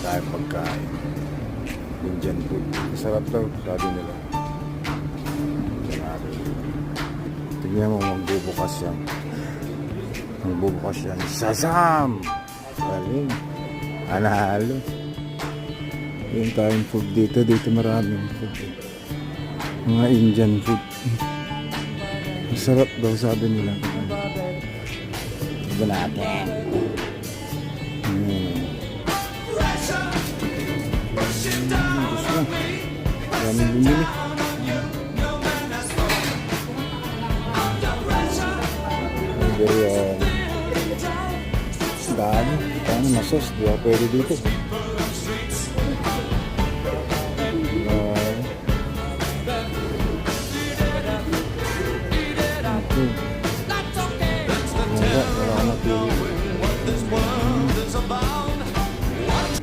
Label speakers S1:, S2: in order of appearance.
S1: tayong pagkain. Indian food. Masarap daw, sabi nila. Tignan mo, magbubukas yan. Magbubukas yan. Shazam! Galing. Anahalo. Yung tayong food dito. Dito maraming food. Mga Indian food. Masarap daw, sabi nila. Iba natin. Gusto. Maraming bumili. Biryani. Dami. Dami na sauce. Di ba pwede dito?